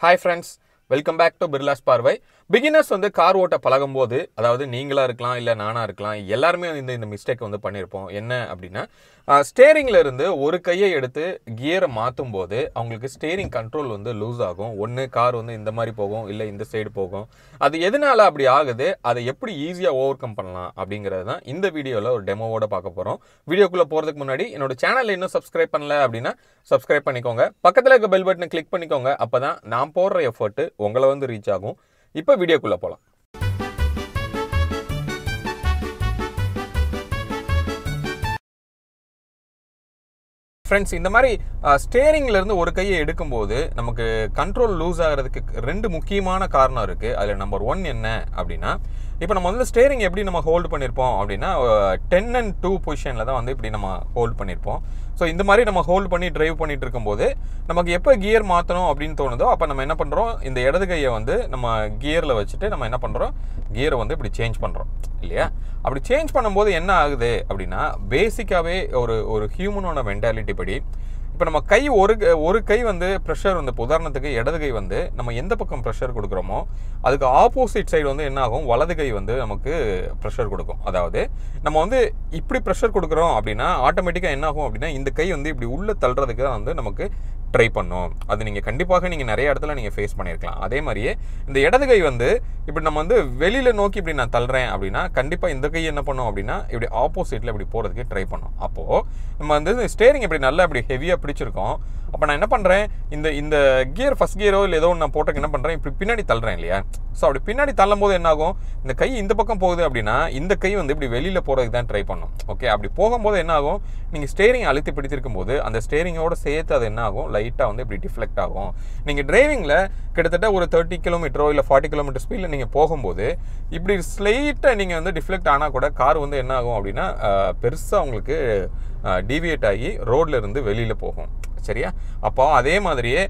Hi friends, welcome back to Birlas Parvai. Beginners வந்து car ஓட்ட பழகும்போது அதாவது நீங்களா இருக்கலாம் இல்ல நானா இருக்கலாம் எல்லாரும் இந்த மிஸ்டேக் வந்து பண்ணிருப்போம். என்ன அப்படினா ஸ்டீரிங்ல இருந்து ஒரு கையை எடுத்து கியரை மாத்தும்போது அவங்களுக்கு ஸ்டீரிங் கண்ட்ரோல் வந்து லூஸ் ஆகும். ஒன்னு கார் வந்து இந்த மாதிரி போகும் இல்ல இந்த சைடு போகும். அது எதனால அப்படி ஆகுது? அதை எப்படி ஈஸியா ஓவர் கம் பண்ணலாம் அப்படிங்கறது தான் இந்த வீடியோல ஒரு டெமோவோட பார்க்க போறோம். வீடியோக்குள்ள போறதுக்கு முன்னாடி என்னோட சேனலை இன்னும் சப்ஸ்கிரைப் பண்ணல அப்படினா சப்ஸ்கிரைப் பண்ணிக்கோங்க. பக்கத்துல இருக்க பெல் பட்டனை கிளிக் பண்ணிக்கோங்க. அப்பதான் நான் போடுற எஃபோர்ட் உங்களை வந்து ரீச் ஆகும். இப்போ வீடியோக்குள்ள போலாம். Friends, இந்த மாதிரி ஸ்டீரிங்ல இருந்து ஒரு கையை எடுக்கும்போது நமக்கு கண்ட்ரோல் லூஸ் ஆகிறதுக்கு ரெண்டு முக்கியமான காரணம் இருக்கு. அதுல நம்பர் 1 என்ன அப்படின்னா, இப்போ நம்ம வந்து ஸ்டீரிங் எப்படி நம்ம ஹோல்ட் பண்ணிருப்போம் அப்படின்னா 10 and 2 பொசிஷன்ல தான் வந்து இப்படி நம்ம ஹோல்ட் பண்ணிருப்போம். ஸோ இந்த மாதிரி நம்ம ஹோல்ட் பண்ணி டிரைவ் பண்ணிட்டு இருக்கும்போது நமக்கு எப்போ கியர் மாற்றணும் அப்படின்னு தோணுதோ அப்போ நம்ம என்ன பண்ணுறோம், இந்த இடது கையை வந்து நம்ம கியரில் வச்சுட்டு நம்ம என்ன பண்ணுறோம், கியரை வந்து இப்படி சேஞ்ச் பண்ணுறோம் இல்லையா? அப்படி சேஞ்ச் பண்ணும்போது என்ன ஆகுது அப்படின்னா, பேசிக்காகவே ஒரு ஹியூமனோட மென்டாலிட்டி படி இப்போ நம்ம கை ஒரு கை வந்து ப்ரெஷர் வந்து உதாரணத்துக்கு இடது கை வந்து நம்ம எந்த பக்கம் ப்ரெஷர் கொடுக்குறோமோ அதுக்கு ஆப்போசிட் சைடு வந்து என்ன ஆகும், வலது கை வந்து நமக்கு ப்ரெஷர் கொடுக்கும். அதாவது நம்ம வந்து இப்படி ப்ரெஷர் கொடுக்குறோம் அப்படின்னா ஆட்டோமேட்டிக்காக என்ன ஆகும் அப்படின்னா இந்த கை வந்து இப்படி உள்ளே தள்ளுறதுக்கு தான் வந்து நமக்கு ட்ரை பண்ணும். அது நீங்கள் கண்டிப்பாக நீங்கள் நிறைய இடத்துல நீங்கள் ஃபேஸ் பண்ணியிருக்கலாம். அதே மாதிரியே இந்த இடது கை வந்து இப்படி நம்ம வந்து வெளியில் நோக்கி இப்படி நான் தள்ளுறேன் அப்படின்னா கண்டிப்பாக இந்த கை என்ன பண்ணும் அப்படின்னா இப்படி ஆப்போசிட்டில் இப்படி போகிறதுக்கு ட்ரை பண்ணும். அப்போது நம்ம வந்து ஸ்டீரிங் இப்படி நல்லா இப்படி ஹெவியாக பிடிச்சிருக்கோம். அப்போ நான் என்ன பண்ணுறேன், இந்த கியர் ஃபஸ்ட் கியரோ இல்லை ஏதோ நான் போட்டக்கு என்ன பண்ணுறேன், இப்படி பின்னாடி தள்ளுறேன் இல்லையா? ஸோ அப்படி பின்னாடி தள்ளும் போது என்ன ஆகும், இந்த கை இந்த பக்கம் போகுது அப்படின்னா இந்த கை வந்து இப்படி வெளியில் போகிறதுக்கு தான் ட்ரை பண்ணும். ஓகே, அப்படி போகும்போது என்ன ஆகும், நீங்கள் ஸ்டீரிங் அழுத்தி பிடித்திருக்கும் போது அந்த ஸ்டீரிங்கோட சேர்த்து அது என்ன ஆகும், லைட்டாக வந்து இப்படி டிஃப்ளெக்ட் ஆகும். நீங்கள் டிரைவிங்கில் கிட்டத்தட்ட ஒரு 30 கிலோமீட்டரோ இல்லை 40 கிலோமீட்டர் ஸ்பீடில் நீங்கள் போகும்போது இப்படி ஸ்லைட்டாக நீங்கள் வந்து டிஃப்ளெக்ட் ஆனால் கூட கார் வந்து என்ன ஆகும் அப்படின்னா பெருசாக உங்களுக்கு டீவியேட் ஆகி ரோட்ல இருந்து வெளியில் போகும். சரியா? அப்போ அதே மாதிரியே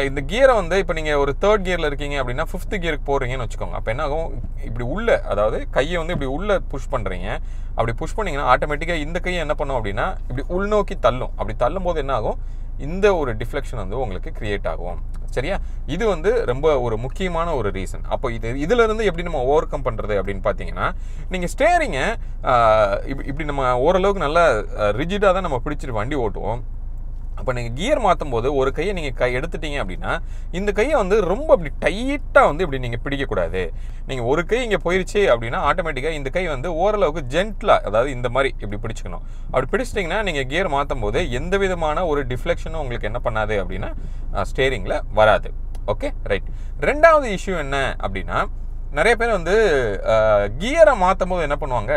இந்த கியரை வந்து இப்போ நீங்கள் ஒரு 3rd கியரில் இருக்கீங்க அப்படின்னா 5th கியருக்கு போகிறீங்கன்னு வச்சுக்கோங்க. அப்போ என்ன ஆகும், இப்படி உள்ள அதாவது கையை வந்து இப்படி உள்ளே புஷ் பண்ணுறீங்க. அப்படி புஷ் பண்ணிங்கன்னா ஆட்டோமேட்டிக்காக இந்த கையை என்ன பண்ணும் அப்படின்னா இப்படி உள்நோக்கி தள்ளும். அப்படி தள்ளும் போது என்ன ஆகும், இந்த ஒரு டிஃப்ளெக்ஷன் வந்து உங்களுக்கு கிரியேட் ஆகும். சரியா? இது வந்து ரொம்ப ஒரு முக்கியமான ஒரு ரீசன். அப்போ இதுல இருந்து எப்படி நம்ம ஓவர் கம் பண்றது அப்படின்னு பார்த்தீங்கன்னா, நீங்க ஸ்டீரிங்கை இப்படி நம்ம ஓரளவுக்கு நல்லா ரிஜிடாக தான் நம்ம பிடிச்சிட்டு வண்டி ஓட்டுவோம். அப்போ நீங்கள் கியர் மாற்றும் போது ஒரு கையை நீங்கள் எடுத்துட்டீங்க அப்படின்னா இந்த கையை வந்து ரொம்ப அப்படி டைட்டாக வந்து இப்படி நீங்கள் பிடிக்கக்கூடாது. நீங்கள் ஒரு கை இங்கே போயிடுச்சு அப்படின்னா ஆட்டோமேட்டிக்காக இந்த கை வந்து ஓரளவுக்கு ஜென்ட்லாக, அதாவது இந்த மாதிரி இப்படி பிடிச்சிக்கணும். அப்படி பிடிச்சிட்டிங்கன்னா நீங்கள் கியர் மாற்றும் போது எந்த விதமான ஒரு டிஃப்ளெக்ஷனும் உங்களுக்கு என்ன பண்ணாது அப்படின்னா ஸ்டீரிங்கில் வராது. Okay, right. ரெண்டாவது இஷ்யூ என்ன அப்படின்னா, நிறைய பேர் வந்து கியரை மாற்றும் போது என்ன பண்ணுவாங்க,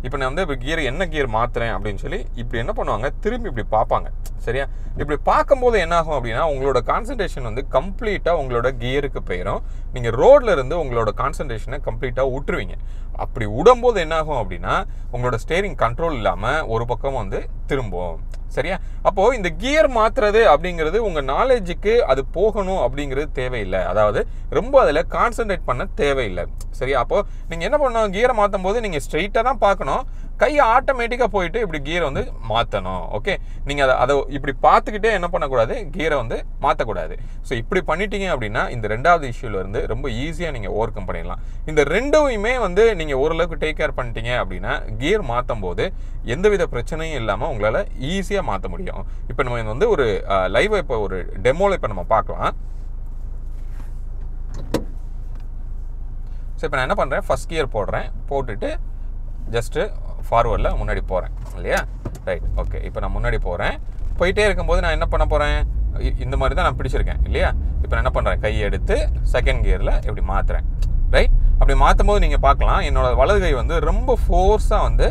இப்போ நான் வந்து இப்போ என்ன கியர் மாற்றுறேன் அப்படின்னு சொல்லி இப்படி என்ன பண்ணுவாங்க, திரும்பி இப்படி பார்ப்பாங்க. சரியா? இப்படி பார்க்கும்போது என்ன ஆகும் அப்படின்னா உங்களோட கான்சன்ட்ரேஷன் வந்து கம்ப்ளீட்டாக உங்களோட கியருக்கு போயிடும். நீங்கள் ரோட்ல இருந்து உங்களோட கான்சன்ட்ரேஷனை கம்ப்ளீட்டாக விட்டுருவீங்க. அப்படி விடும்போது என்ன ஆகும் அப்படின்னா உங்களோட ஸ்டீரிங் கண்ட்ரோல் இல்லாமல் ஒரு பக்கம் வந்து திரும்பும். சரியா? அப்போ இந்த கியர் மாத்துறது அப்படிங்கிறது உங்க நாலேஜுக்கு அது போகணும் அப்படிங்கிறது தேவையில்லை. அதாவது ரொம்ப அதில் கான்சென்ட்ரேட் பண்ண தேவையில்லை. சரியா? அப்போ நீங்க என்ன பண்ணணும், கியரை மாற்றும் போது நீங்க ஸ்ட்ரெயிட்டாக தான் பார்க்கணும். கை ஆட்டோமேட்டிக்காக போயிட்டு இப்படி கியரை வந்து மாற்றணும். ஓகே, நீங்கள் அதை இப்படி பார்த்துக்கிட்டே என்ன பண்ணக்கூடாது, கியரை வந்து மாற்றக்கூடாது. ஸோ இப்படி பண்ணிட்டீங்க அப்படின்னா இந்த ரெண்டாவது இஷ்யூல இருந்து ரொம்ப ஈஸியாக நீங்கள் ஓவர் கம் பண்ணிடலாம். இந்த ரெண்டுமே வந்து நீங்கள் ஓரளவுக்கு டேக் கேர் பண்ணிட்டீங்க அப்படின்னா கியர் மாற்றும் போது எந்தவித பிரச்சனையும் இல்லாமல் உங்களால் ஈஸியாக மாற்ற முடியும். இப்போ நம்ம வந்து ஒரு லைவ் இப்போ ஒரு டெமோவில் இப்போ நம்ம பார்க்கலாம். ஸோ இப்போ நான் என்ன பண்ணுறேன், ஃபஸ்ட் கியர் போடுறேன், போட்டுட்டு ஜஸ்ட்டு ஃபார்வர்டில் முன்னாடி போகிறேன் இல்லையா? ரைட். ஓகே, இப்போ நான் முன்னாடி போகிறேன். போயிட்டே இருக்கும்போது நான் என்ன பண்ண போகிறேன், இந்த மாதிரி தான் நான் பிடிச்சிருக்கேன் இல்லையா? இப்போ நான் என்ன பண்ணுறேன், கையை எடுத்து 2nd கியரில் இப்படி மாற்றுறேன். ரைட். அப்படி மாற்றும் போது நீங்கள் பார்க்கலாம் என்னோட வலது கை வந்து ரொம்ப ஃபோர்ஸாக வந்து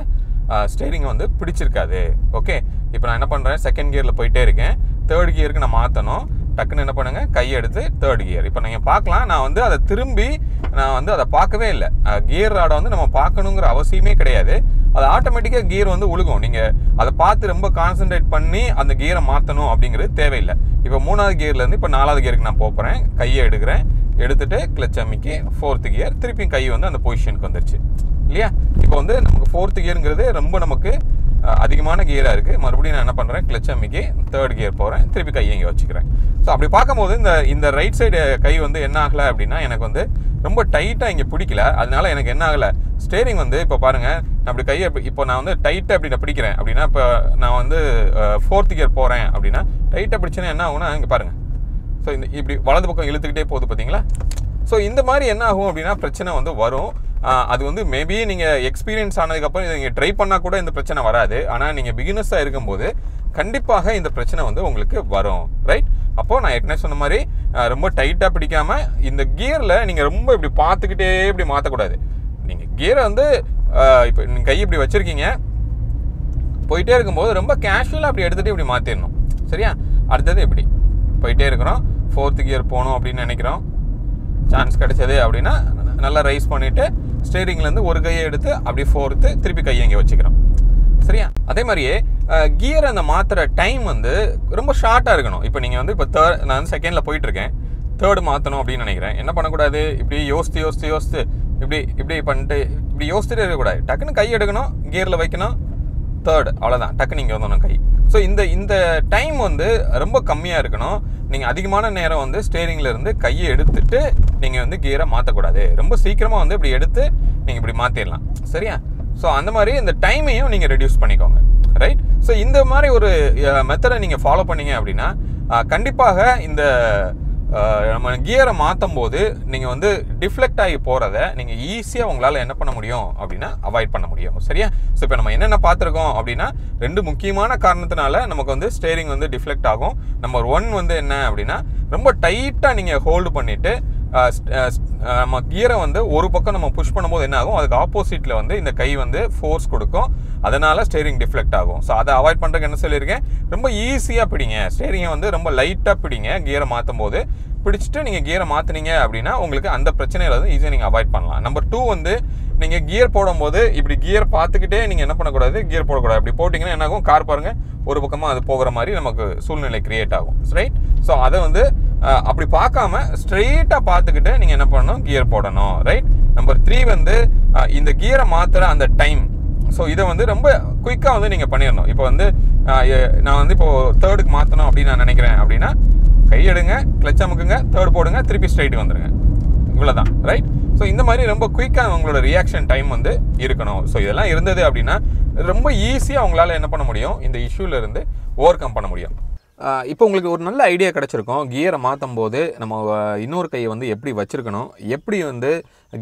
ஸ்டீரிங்கை வந்து பிடிச்சிருக்காது. ஓகே, இப்போ நான் என்ன பண்ணுறேன், 2nd கியரில் போயிட்டே இருக்கேன். 3rd கியருக்கு நான் மாற்றணும். டக்குன்னு என்ன பண்ணுங்க, கையை எடுத்து 3rd கியர். இப்போ நீங்கள் பார்க்கலாம், நான் வந்து அதை திரும்பி நான் வந்து அதை பார்க்கவே இல்லை. கியர் ராடை வந்து நம்ம பார்க்கணுங்கிற அவசியமே கிடையாது. அது ஆட்டோமேட்டிக்காக கியர் வந்து உழுகும். நீங்கள் அதை பார்த்து ரொம்ப கான்சென்ட்ரேட் பண்ணி அந்த கியரை மாற்றணும் அப்படிங்கிறது தேவையில்லை. இப்போ 3வது கியர்லேருந்து இப்போ 4வது கியருக்கு நான் போகிறேன். கையை எடுக்கிறேன், எடுத்துட்டு கிளச் அமைக்கி 4th கியர், திருப்பி கை வந்து அந்த பொசிஷனுக்கு வந்துருச்சு இல்லையா? இப்போ வந்து நமக்கு 4th கியருங்கிறது ரொம்ப நமக்கு அதிகமான கியராக இருக்குது. மறுபடியும் நான் என்ன பண்ணுறேன், கிளச் அமுக்கி தேர்ட் கியர் போகிறேன், திருப்பி கையை இங்கே வச்சுக்கிறேன். ஸோ அப்படி பார்க்கும்போது இந்த ரைட் சைடு கை வந்து என்ன ஆகலை அப்படின்னா, எனக்கு வந்து ரொம்ப டைட்டாக இங்கே பிடிக்கல. அதனால எனக்கு என்ன ஆகலை, ஸ்டேரிங் வந்து இப்போ பாருங்கள், நான் அப்படி கையை இப்போ நான் வந்து டைட்டாக அப்படி நான் பிடிக்கிறேன் அப்படின்னா, இப்போ நான் வந்து ஃபோர்த் கியர் போகிறேன் அப்படின்னா டைட்டாக பிடிச்சேன்னா என்ன ஆகும்னா, இங்கே பாருங்கள், ஸோ இப்படி வலது பக்கம் இழுத்துக்கிட்டே போகுது பார்த்தீங்களா. ஸோ இந்த மாதிரி என்ன ஆகும் அப்படின்னா பிரச்சனை வந்து வரும். அது வந்து மேபி நீங்கள் எக்ஸ்பீரியன்ஸ் ஆனதுக்கப்புறம் இதை நீங்கள் ட்ரை பண்ணால் கூட இந்த பிரச்சனை வராது. ஆனால் நீங்கள் பிகினர்ஸாக இருக்கும்போது கண்டிப்பாக இந்த பிரச்சனை வந்து உங்களுக்கு வரும், ரைட்? அப்போது நான் ஏற்கனவே சொன்ன மாதிரி ரொம்ப டைட்டாக பிடிக்காமல் இந்த கியரில் நீங்கள் ரொம்ப இப்படி பார்த்துக்கிட்டே இப்படி மாற்றக்கூடாது. நீங்கள் கியரை வந்து இப்போ நீங்கள் கை இப்படி வச்சுருக்கீங்க, போயிட்டே இருக்கும்போது ரொம்ப கேஷுவலாக அப்படி எடுத்துகிட்டு இப்படி மாற்றிடணும், சரியா? அடுத்தது இப்படி போயிட்டே இருக்கிறோம், ஃபோர்த்து கியர் போகணும் அப்படின்னு நினைக்கிறோம், சான்ஸ் கிடைச்சது அப்படின்னா நல்லா ரைஸ் பண்ணிவிட்டு ஸ்டேரிங்லேருந்து ஒரு கையை எடுத்து அப்படி ஃபோர்த்து திருப்பி கையை இங்கே வச்சுக்கிறோம், சரியா? அதே மாதிரியே கியர் அந்த மாற்றுற டைம் வந்து ரொம்ப ஷார்ட்டாக இருக்கணும். இப்போ நீங்கள் வந்து இப்போ நான் வந்து செகண்டில் போயிட்டுருக்கேன், தேர்டு மாற்றணும் அப்படின்னு நினைக்கிறேன். என்ன பண்ணக்கூடாது, இப்படி யோசித்து இப்படி பண்ணிட்டு இப்படி யோசிச்சுட்டே இருக்கக்கூடாது. டக்குன்னு கை எடுக்கணும், கியரில் வைக்கணும், தேர்டு, அவ்வளோதான், டக்குன்னு இங்கே வந்துடணும் கை. ஸோ இந்த டைம் வந்து ரொம்ப கம்மியாக இருக்கணும். நீங்கள் அதிகமான நேரம் வந்து ஸ்டேரிங்கில் இருந்து கையை எடுத்துட்டு நீங்கள் வந்து கியரை மாற்றக்கூடாது. ரொம்ப சீக்கிரமாக வந்து இப்படி எடுத்து நீங்கள் இப்படி மாற்றிடலாம், சரியா? ஸோ அந்த மாதிரி இந்த டைமையும் நீங்கள் ரெடியூஸ் பண்ணிக்கோங்க, ரைட்? ஸோ இந்த மாதிரி ஒரு மெத்தடை நீங்கள் ஃபாலோ பண்ணீங்க அப்படின்னா கண்டிப்பாக இந்த நம்ம கியரை மாற்றும் போது நீங்கள் வந்து டிஃப்ளெக்ட் ஆகி போகிறத நீங்கள் ஈஸியாக உங்களால் என்ன பண்ண முடியும் அப்படின்னா அவாய்ட் பண்ண முடியும், சரியா? ஸோ இப்போ நம்ம என்னென்ன பார்த்துருக்கோம் அப்படின்னா, ரெண்டு முக்கியமான காரணத்தினால நமக்கு வந்து ஸ்டேரிங் வந்து டிஃப்ளெக்ட் ஆகும். நம்பர் 1 வந்து என்ன அப்படின்னா, ரொம்ப டைட்டாக நீங்கள் ஹோல்டு பண்ணிவிட்டு நம்ம கியரை வந்து ஒரு பக்கம் நம்ம புஷ் பண்ணும்போது என்ன ஆகும், அதுக்கு ஆப்போசிட்டில் வந்து இந்த கை வந்து ஃபோர்ஸ் கொடுக்கும், அதனால் ஸ்டேரிங் டிஃப்ளெக்ட் ஆகும். ஸோ அதை அவாய்ட் பண்ணுறதுக்கு என்ன சொல்லியிருக்கேன், ரொம்ப ஈஸியாக பிடிங்க, ஸ்டேரிங்கை வந்து ரொம்ப லைட்டாக பிடிங்க. கியரை மாற்றும் போது பிடிச்சிட்டு நீங்கள் கியரை மாற்றினீங்க அப்படின்னா உங்களுக்கு அந்த பிரச்சனையில் வந்து ஈஸியாக நீங்கள் அவாய்ட் பண்ணலாம். நம்பர் 2 வந்து நீங்கள் கியர் போடும்போது இப்படி கியர் பார்த்துக்கிட்டே நீங்கள் என்ன பண்ணக்கூடாது, கியர் போடக்கூடாது. அப்படி போட்டிங்கன்னா என்ன ஆகும், கார் பாருங்கள் ஒரு பக்கமாக அது போகிற மாதிரி நமக்கு சூழ்நிலை கிரியேட் ஆகும், ரைட்? ஸோ அதை வந்து அப்படி பார்க்காம ஸ்ட்ரெயிட்டாக பார்த்துக்கிட்டு நீங்கள் என்ன பண்ணணும், கியர் போடணும், ரைட்? நம்பர் 3 வந்து இந்த கியரை மாற்றுற அந்த டைம், ஸோ இதை வந்து ரொம்ப குயிக்காக வந்து நீங்கள் பண்ணிடணும். இப்போ வந்து நான் வந்து இப்போது தேர்டுக்கு மாற்றணும் அப்படின்னு நான் நினைக்கிறேன் அப்படின்னா, கை எடுங்க, கிளச் அமுக்குங்க, தேர்ட் போடுங்க, திருப்பி ஸ்ட்ரைட்டு வந்துடுங்க, இவ்வளோதான், ரைட்? ஸோ இந்த மாதிரி ரொம்ப குயிக்காக உங்களோட ரியாக்ஷன் டைம் வந்து இருக்கணும். ஸோ இதெல்லாம் இருந்தது அப்படின்னா ரொம்ப ஈஸியாக உங்களால் என்ன பண்ண முடியும், இந்த இஷ்யூலேருந்து ஓவர் கம் பண்ண முடியும். இப்போ உங்களுக்கு ஒரு நல்ல ஐடியா கிடச்சிருக்கும். கியரை மாற்றும் போது நம்ம இன்னொரு கையை வந்து எப்படி வச்சுருக்கணும், எப்படி வந்து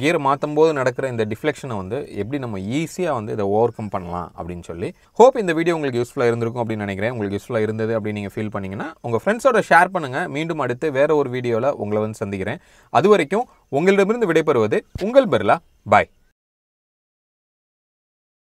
கியரை மாற்றும் போது நடக்கிற இந்த டிஃப்ளெக்ஷனை வந்து எப்படி நம்ம ஈஸியாக வந்து இதை ஓவர் கம் பண்ணலாம் அப்படின்னு சொல்லி. ஹோப் இந்த வீடியோ உங்களுக்கு யூஸ்ஃபுல்லாக இருந்திருக்கும் அப்படின்னு நினைக்கிறேன். உங்களுக்கு யூஸ்ஃபுல்லாக இருந்தது அப்படின்னு நீங்கள் ஃபீல் பண்ணிங்கன்னா உங்கள் ஃப்ரெண்ட்ஸோட ஷேர் பண்ணுங்கள். மீண்டும் அடுத்து வேறு ஒரு வீடியோவில் உங்களை வந்து சந்திக்கிறேன். அது வரைக்கும் உங்களிடமிருந்து விடைபெறுவது உங்கள் பிர்லா. பாய்.